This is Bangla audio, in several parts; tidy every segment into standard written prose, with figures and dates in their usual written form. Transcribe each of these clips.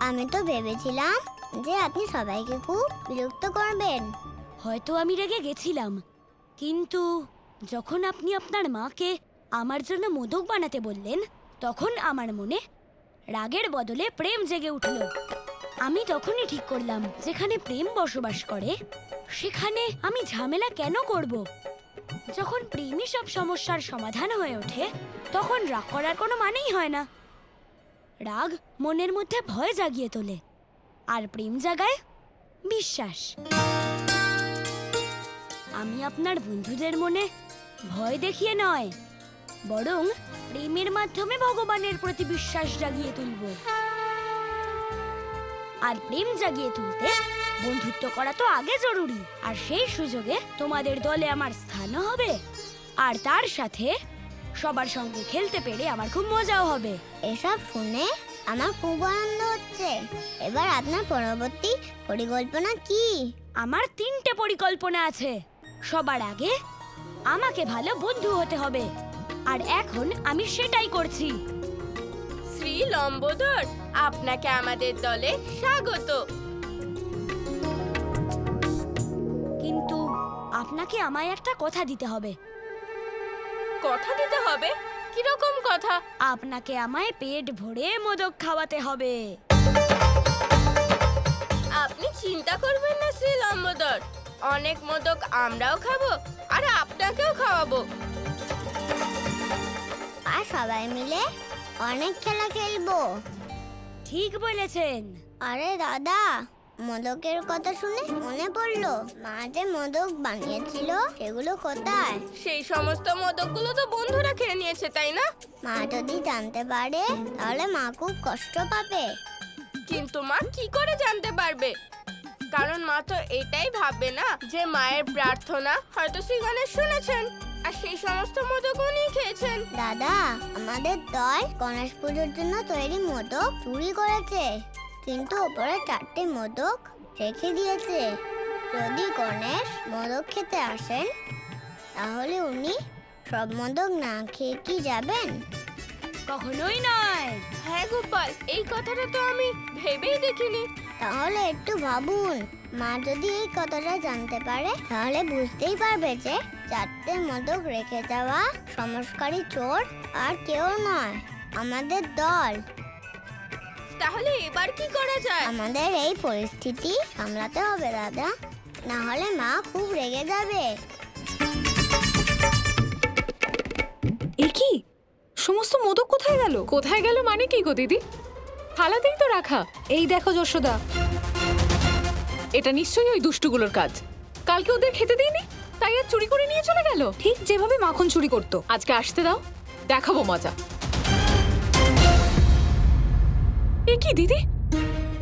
আমি তো ভেবেছিলাম যে আপনি সবাইকে খুব বিরক্ত করবেন। হয়তো আমি রেগে গেছিলাম, কিন্তু যখন আপনি আপনার মাকে আমার জন্য মোদক বানাতে বললেন, তখন আমার মনে রাগের বদলে প্রেম জেগে উঠল। আমি তখনই ঠিক করলাম, যেখানে প্রেম বসবাস করে সেখানে আমি ঝামেলা কেন করব। যখন প্রেমই সব সমস্যার সমাধান হয়ে ওঠে, তখন রাগ করার কোনো মানেই হয় না। রাগ মনের মধ্যে ভয় জাগিয়ে তোলে, আর প্রেম জাগায় বিশ্বাস। আমি আপনার বন্ধুদের মনে ভয় দেখিয়ে নয়, বরং প্রেমের মাধ্যমে ভগবানের প্রতি বিশ্বাস জাগিয়ে তুলব। আর প্রেম জাগিয়ে তুলতে বন্ধুত্ব করা তো আগে জরুরি, আর সেই সুযোগে তোমাদের দলে আমার স্থানও হবে, আর তার সাথে সবার সঙ্গে খেলতে পেরে আমার খুব মজাও হবে। এসব শুনে আমার খুব আনন্দ হচ্ছে। এবার আপনার পরবর্তী পরিকল্পনা কি? আমার 3টে পরিকল্পনা আছে। সবার আগে আমাকে ভালো বন্ধু হতে হবে, আর এখন আমি সেটাই করছি। শ্রী লম্বোদর, আপনাকে আমাদের দলে স্বাগত। কিন্তু আপনাকে আমায় একটা কথা দিতে হবে। কথা দিতে হবে? কিরকম কথা? আপনাকে আমায় পেট ভরে মোদক খাওয়াতে হবে। আপনি চিন্তা করবেন না শ্রী লম্বোদর, অনেক মোদক আমরাও খাবো আর আপনাকেও খাওয়াবো। আর সবাই মিলে অনেক খেলা খেলবো। ঠিক বলেছেন। আরে দাদা, মোদকের কথা শুনে মনে পড়লো, মা যে মোদক বানিয়েছিল সেগুলো কোথায়? সেই সমস্ত মোদকগুলো তো বন্ধুরা খেয়ে নিয়েছে, তাই না? মা যদি জানতে পারে তাহলে মা খুব কষ্ট পাবে। কিন্তু মা কি করে জানতে পারবে? কারণ মা তো এটাই ভাববে না যে মায়ের প্রার্থনা হয়তো শ্রী গণেশ শুনেছেন আর সেই সমস্ত মোদক উনি খেয়েছেন। দাদা, আমাদের দল গণেশ পুজোর জন্য তৈরি মোদক চুরি করেছে, কিন্তু ওপরে 4টে মোদক রেখে দিয়েছে। যদি গণেশ মোদক খেতে আসেন তাহলে উনি সব মোদক না খেয়ে কি যাবেন? কখনোই নয়। হ্যাঁ গোপাল, এই কথাটা তো আমি ভেবেই দেখিনি। তাহলে একটু ভাবুন, মা যদি এই কথাটা জানতে পারে তাহলে বুঝতেই পারবে যে 4টে মোদক রেখে যাওয়া সমস্কারী চোর আর কেউ নয়, আমাদের দল। তাহলে এবার কি করা যায়? আমাদের এই পরিস্থিতি সামলাতে হবে দাদা, না হলে মা খুব রেগে যাবে। এ কি? সমস্ত মোদক কোথায় গেল? কোথায় গেল মানে কি গো দিদি? থালাতেই তো রাখা। এই দেখো যশোদা, এটা নিশ্চয়ই ওই দুষ্টুগুলোর কাজ। কালকে ওদের খেতে দিইনি, তাই আর চুরি করে নিয়ে চলে গেল। ঠিক যেভাবে মাখন চুরি করতো। আজকে আসতে দাও, দেখাবো মজা। এ কি দিদি,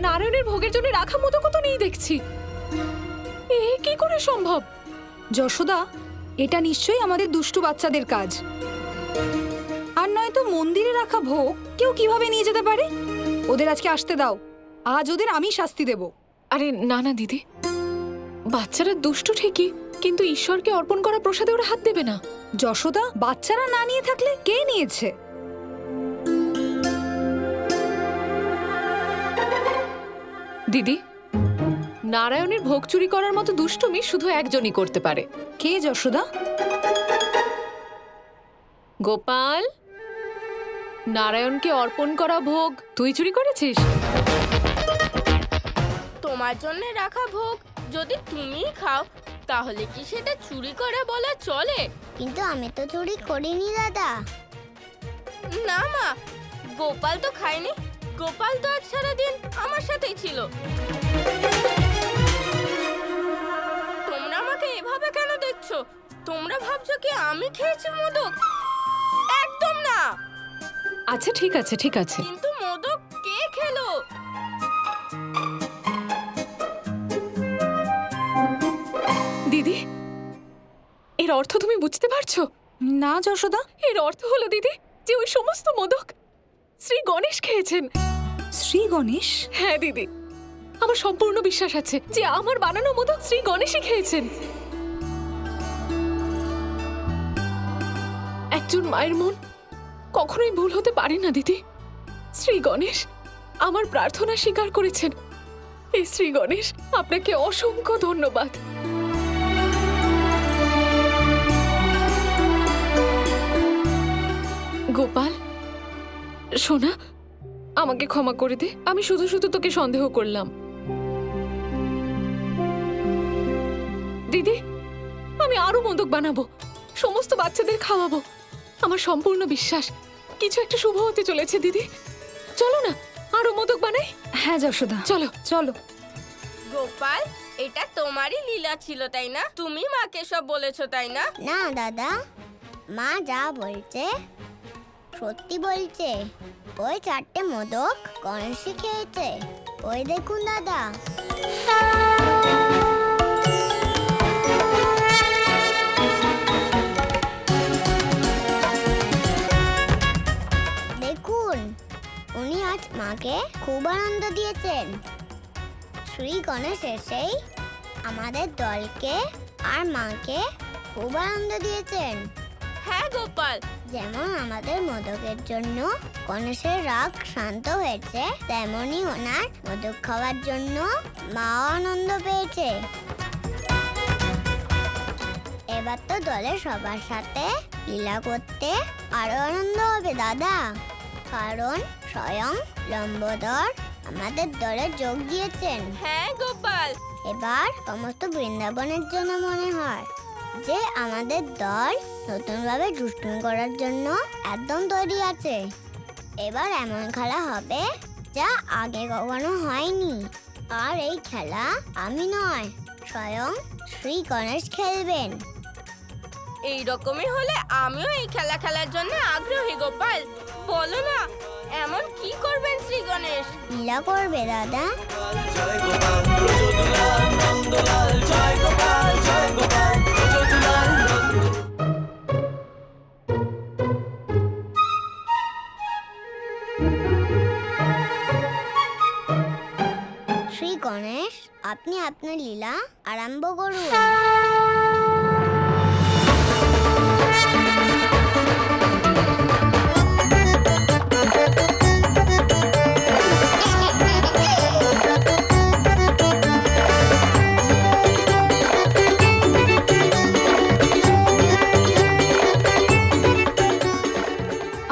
নারায়ণের ভোগের জন্য রাখা মোদকও তো নেই দেখছি। এ কি করে সম্ভব? যশোদা, এটা নিশ্চয়ই আমাদের দুষ্টু বাচ্চাদের কাজ। আর নয়তো মন্দিরে রাখা ভোগ কেউ কিভাবে নিয়ে যেতে পারে? ওদের আজকে আসতে দাও, আজ ওদের আমি শাস্তি দেব। আরে না না দিদি, বাচ্চারা দুষ্টু ঠিকই, কিন্তু ঈশ্বরকে অর্পণ করা প্রসাদে ওরা হাত দেবে না। যশোদা, বাচ্চারা না নিয়ে থাকলে কে নিয়েছে? দিদি, নারায়ণের ভোগ চুরি করার মতো দুষ্টুমি শুধু একজনই করতে পারে। কে যশোদা? গোপাল, নারায়ণকে অর্পণ করা ভোগ তুই চুরি করেছিস? তোমার জন্য রাখা ভোগ যদি তুমিই খাও তাহলে কি সেটা চুরি করা বলা চলে? কিন্তু আমি তো চুরি করিনি দাদা। না মা, গোপাল তো খায়নি। গোপাল তো আজ সারাদিন আমার সাথেই ছিল। তোমরা আমাকে এভাবে কেন দেখছো? তোমরা ভাবছো কি আমি খেয়েছি মোদক? একদম না। আচ্ছা ঠিক আছে ঠিক আছে, কিন্তু মোদক কে খেলো? দিদি, এর অর্থ তুমি বুঝতে পারছো? না যশোদা। এর অর্থ হলো দিদি যে ওই সমস্ত মোদক শ্রী গণেশ খেয়েছেন। শ্রী গণেশ? হ্যাঁ দিদি, আমার সম্পূর্ণ বিশ্বাস আছে যে আমার বানানো মোদক শ্রী গণেশই খেয়েছেন। একজন মায়ের মন কখনোই ভুল হতে পারে না দিদি। শ্রী গণেশ আমার প্রার্থনা স্বীকার করেছেন। এই শ্রী গণেশ, আপনাকে অসংখ্য ধন্যবাদ। গোপাল, সোনা, আমাকে ক্ষমা করে দে। আমি শুধু শুধু তোকে সন্দেহ করলাম। দিদি, আমি আরো মোদক বানাবো, সমস্ত বাচ্চাদের খাওয়াবো। আমার সম্পূর্ণ বিশ্বাস কিছু একটা শুভ হতে চলেছে। দিদি, চলো না আরো মোদক বানাই। হ্যাঁ যশোদা, চলো চলো। গোপাল, এটা তোমারই লীলা ছিল তাই না? তুমি মাকে সব বলেছো তাই না? না দাদা, মা যা বলছে সত্যি বলছে। ওই 4টে মোদক গণেশই খেয়েছে। ওই দেখুন দাদা। দেখুন, উনি আজ মাকে খুব আনন্দ দিয়েছেন। শ্রী গণেশ এসেই আমাদের দলকে আর মাকে খুব আনন্দ দিয়েছেন। হ্যাঁ গোপাল, যেমন আমাদের মোদকের জন্য গণেশের রাগ শান্ত হয়েছে, তেমনি ওনার মোদক খাওয়ার জন্য মাও আনন্দ পেয়েছে। এবার তো দলের সবার সাথে লীলা করতে আরো আনন্দ হবে দাদা, কারণ স্বয়ং লম্বোদর আমাদের দলে যোগ দিয়েছেন। হ্যাঁ গোপাল, এবার সমস্ত বৃন্দাবনের জন্য মনে হয় যে আমাদের দল নতুনভাবে দুষ্টুমি করার জন্য একদম তৈরি আছে। এবার এমন খেলা হবে যা আগে কখনো হয়নি। আর এই খেলা আমি নয়, স্বয়ং শ্রী গণেশ খেলবেন। এই রকমই হলে আমিও এই খেলা খেলার জন্য আগ্রহী। গোপাল, বলো না এমন কি করবেন শ্রী গণেশ? লীলা করবে দাদা। শ্রী গণেশ, আপনি আপনার লীলা আরম্ভ করুন।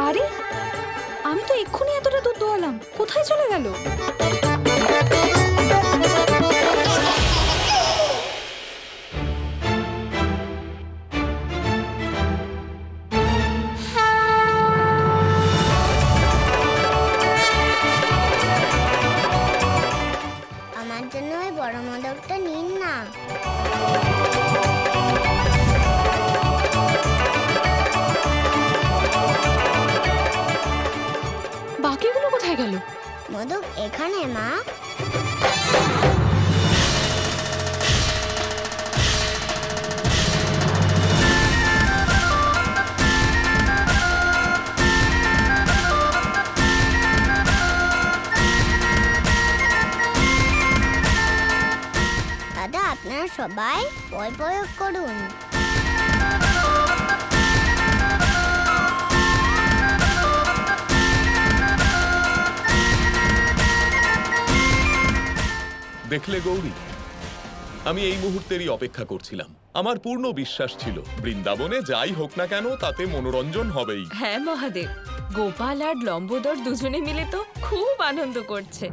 আরে, আমি তো এক্ষুনি এতটা দুধ দোয়ালাম, কোথায় চলে গেল? আমার জন্য ওই বড় মোদকটা নিন না। বাকিগুলো কোথায় গেল? মোদক এখানে মা। দাদা, আপনারা সবাই বল প্রয়োগ করুন। দেখলে গৌরী, আমি এই মুহূর্তেরই অপেক্ষা করছিলাম। আমার পূর্ণ বিশ্বাস ছিল বৃন্দাবনে যাই হোক না কেন তাতে মনোরঞ্জন হবেই। হ্যাঁ মহাদেব, গোপাল আর লম্বোদর দুজনে মিলে তো খুব আনন্দ করছে।